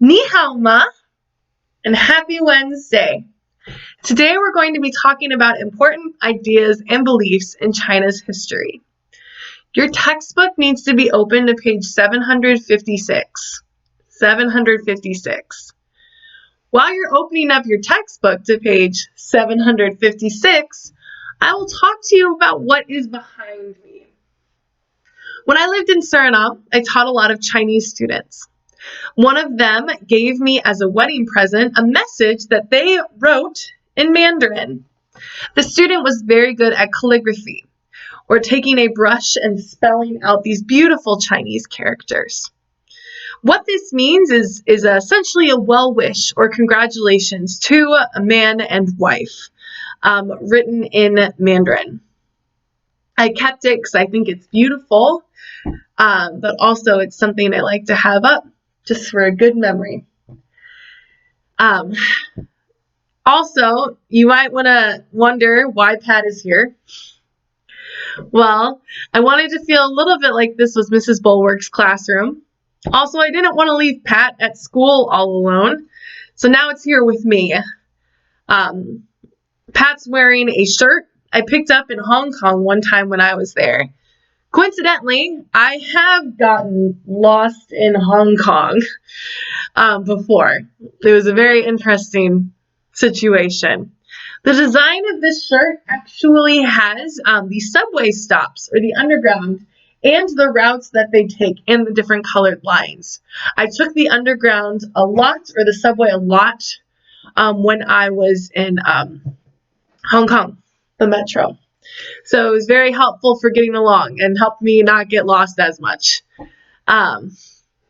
Ni hao ma, and happy Wednesday. Today we're going to be talking about important ideas and beliefs in China's history. Your textbook needs to be open to page 756. 756. While you're opening up your textbook to page 756, I will talk to you about what is behind me. When I lived in Suriname, I taught a lot of Chinese students. One of them gave me as a wedding present a message that they wrote in Mandarin. The student was very good at calligraphy, or taking a brush and spelling out these beautiful Chinese characters. What this means is essentially a well wish or congratulations to a man and wife, written in Mandarin. I kept it because I think it's beautiful, but also it's something I like to have up just for a good memory. Also, you might want to wonder why Pat is here. Well, I wanted to feel a little bit like this was Mrs. Bulwark's classroom. Also, I didn't want to leave Pat at school all alone, so now it's here with me. Pat's wearing a shirt I picked up in Hong Kong one time when I was there. Coincidentally, I have gotten lost in Hong Kong before. It was a very interesting situation. The design of this shirt actually has the subway stops, or the underground, and the routes that they take and the different colored lines. I took the underground a lot, or the subway a lot, when I was in Hong Kong, the metro. So it was very helpful for getting along and helped me not get lost as much.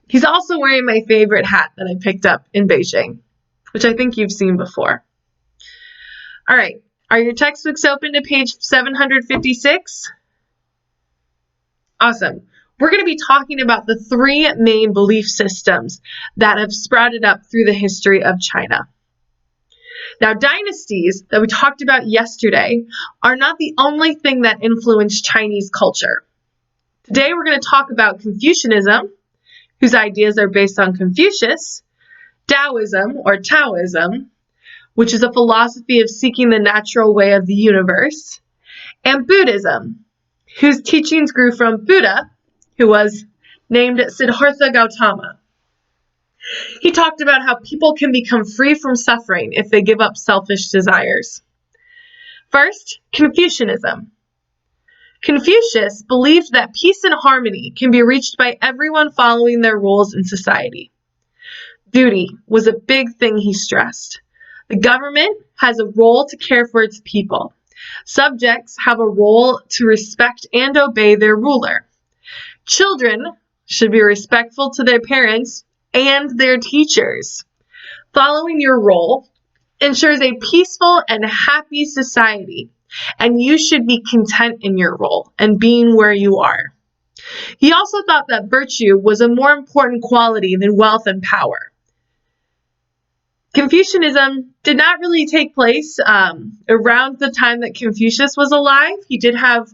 He's also wearing my favorite hat that I picked up in Beijing, which I think you've seen before. All right, are your textbooks open to page 756? Awesome. We're going to be talking about the three main belief systems that have sprouted up through the history of China. Now, dynasties that we talked about yesterday are not the only thing that influenced Chinese culture. Today, we're going to talk about Confucianism, whose ideas are based on Confucius, Taoism, or Taoism, which is a philosophy of seeking the natural way of the universe, and Buddhism, whose teachings grew from Buddha, who was named Siddhartha Gautama. He talked about how people can become free from suffering if they give up selfish desires. First, Confucianism. Confucius believed that peace and harmony can be reached by everyone following their roles in society. Duty was a big thing he stressed. The government has a role to care for its people. Subjects have a role to respect and obey their ruler. Children should be respectful to their parents and their teachers. Following your role ensures a peaceful and happy society, and you should be content in your role and being where you are. He also thought that virtue was a more important quality than wealth and power. Confucianism did not really take place around the time that Confucius was alive. He did have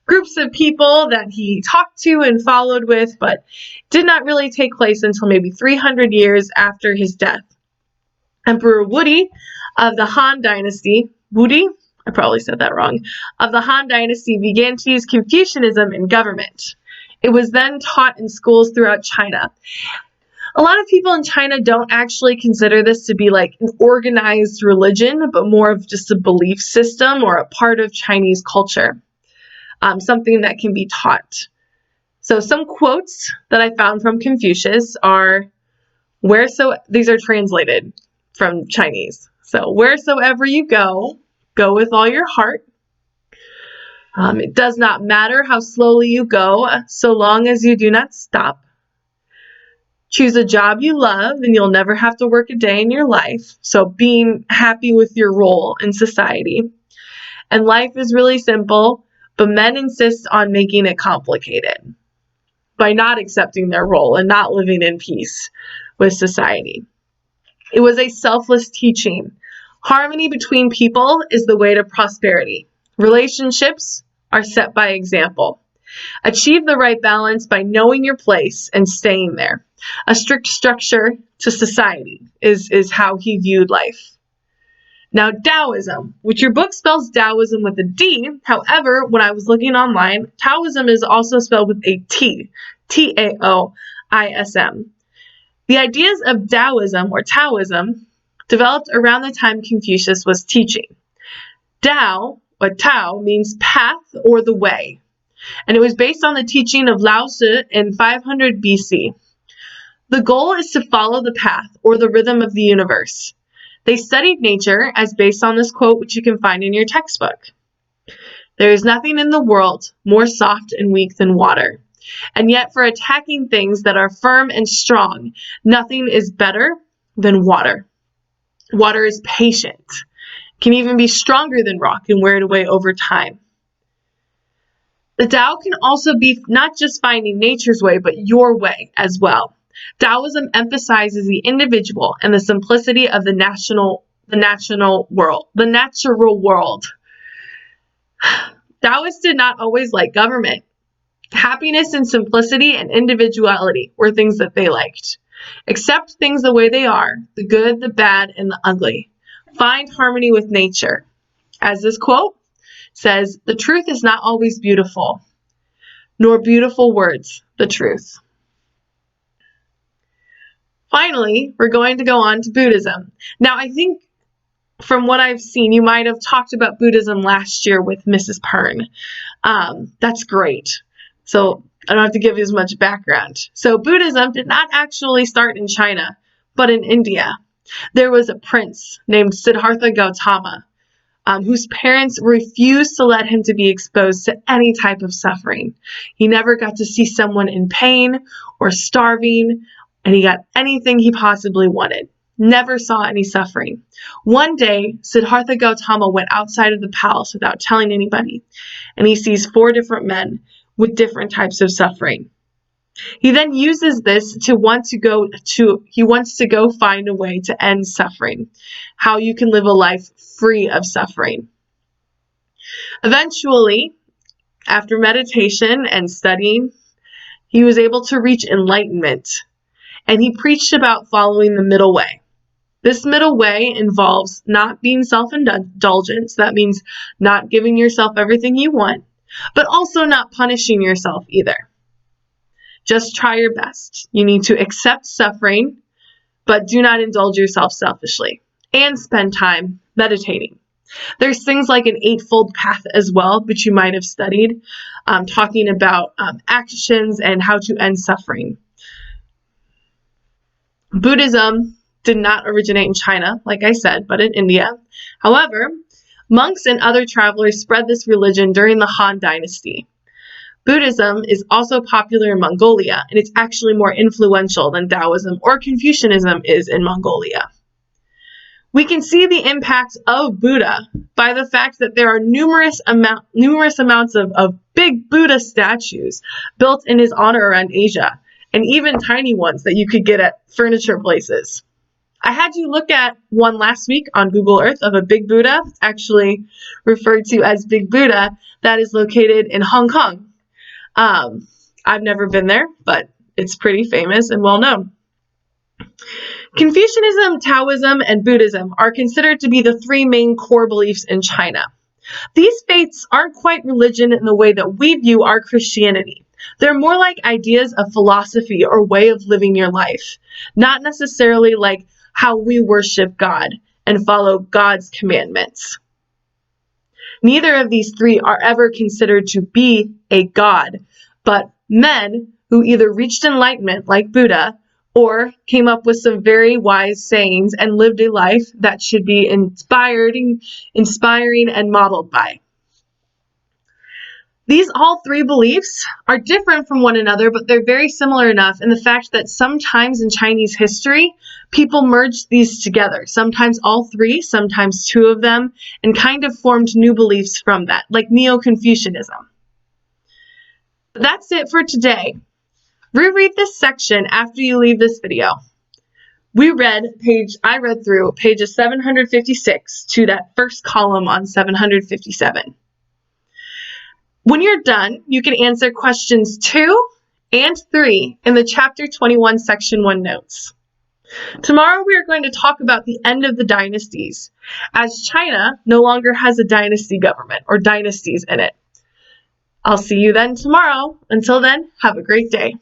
groups of people that he talked to and followed with, but did not really take place until maybe 300 years after his death. Emperor Wudi of the Han Dynasty, I probably said that wrong, of the Han Dynasty began to use Confucianism in government. It was then taught in schools throughout China. A lot of people in China don't actually consider this to be like an organized religion, but more of just a belief system or a part of Chinese culture. Something that can be taught. So some quotes that I found from Confucius are, these are translated from Chinese. So, wheresoever you go, go with all your heart. It does not matter how slowly you go, so long as you do not stop. Choose a job you love, and you'll never have to work a day in your life. So, being happy with your role in society. And life is really simple, but men insist on making it complicated by not accepting their role and not living in peace with society. It was a selfless teaching. Harmony between people is the way to prosperity. Relationships are set by example. Achieve the right balance by knowing your place and staying there. A strict structure to society is how he viewed life. Now, Taoism, which your book spells Taoism with a D. However, when I was looking online, Taoism is also spelled with a T. Taoism. The ideas of Taoism or Taoism developed around the time Confucius was teaching. Tao, or Tao, means path or the way, and it was based on the teaching of Lao Tzu in 500 BC. The goal is to follow the path or the rhythm of the universe. They studied nature as based on this quote, which you can find in your textbook. There is nothing in the world more soft and weak than water. And yet for attacking things that are firm and strong, nothing is better than water. Water is patient, can even be stronger than rock and wear it away over time. The Tao can also be not just finding nature's way, but your way as well. Taoism emphasizes the individual and the simplicity of the natural world. Taoists did not always like government. Happiness and simplicity and individuality were things that they liked. Accept things the way they are, the good, the bad, and the ugly. Find harmony with nature. As this quote says, the truth is not always beautiful, nor beautiful words, the truth. Finally, we're going to go on to Buddhism. Now, I think from what I've seen, you might have talked about Buddhism last year with Mrs. Pern. That's great. So I don't have to give you as much background. So Buddhism did not actually start in China, but in India. There was a prince named Siddhartha Gautama, whose parents refused to let him to be exposed to any type of suffering. He never got to see someone in pain or starving, and he got anything he possibly wanted. Never saw any suffering. One day, Siddhartha Gautama went outside of the palace without telling anybody, and he sees 4 different men with different types of suffering. He then uses this he wants to go find a way to end suffering, how you can live a life free of suffering. Eventually, after meditation and studying, he was able to reach enlightenment, and he preached about following the middle way. This middle way involves not being self-indulgent, so that means not giving yourself everything you want, but also not punishing yourself either. Just try your best. You need to accept suffering, but do not indulge yourself selfishly, and spend time meditating. There's things like an 8-fold path as well, which you might have studied, talking about actions and how to end suffering. Buddhism did not originate in China, like I said, but in India. However, monks and other travelers spread this religion during the Han Dynasty. Buddhism is also popular in Mongolia, and it's actually more influential than Taoism or Confucianism is in Mongolia. We can see the impact of Buddha by the fact that there are numerous amounts of big Buddha statues built in his honor around Asia, and even tiny ones that you could get at furniture places. I had you look at one last week on Google Earth of a big Buddha, actually referred to as Big Buddha, that is located in Hong Kong. I've never been there, but it's pretty famous and well known. Confucianism, Taoism, and Buddhism are considered to be the 3 main core beliefs in China. These faiths aren't quite religion in the way that we view our Christianity. They're more like ideas of philosophy or way of living your life, not necessarily like how we worship God and follow God's commandments. Neither of these 3 are ever considered to be a god, but men who either reached enlightenment like Buddha or came up with some very wise sayings and lived a life that should be inspiring and modeled by. These all 3 beliefs are different from one another, but they're very similar enough in the fact that sometimes in Chinese history, people merged these together. Sometimes all 3, sometimes 2 of them, and kind of formed new beliefs from that, like Neo-Confucianism. That's it for today. Reread this section after you leave this video. I read through pages 756 to that first column on 757. When you're done, you can answer questions 2 and 3 in the Chapter 21, Section 1 notes. Tomorrow we are going to talk about the end of the dynasties, as China no longer has a dynasty government or dynasties in it. I'll see you then tomorrow. Until then, have a great day.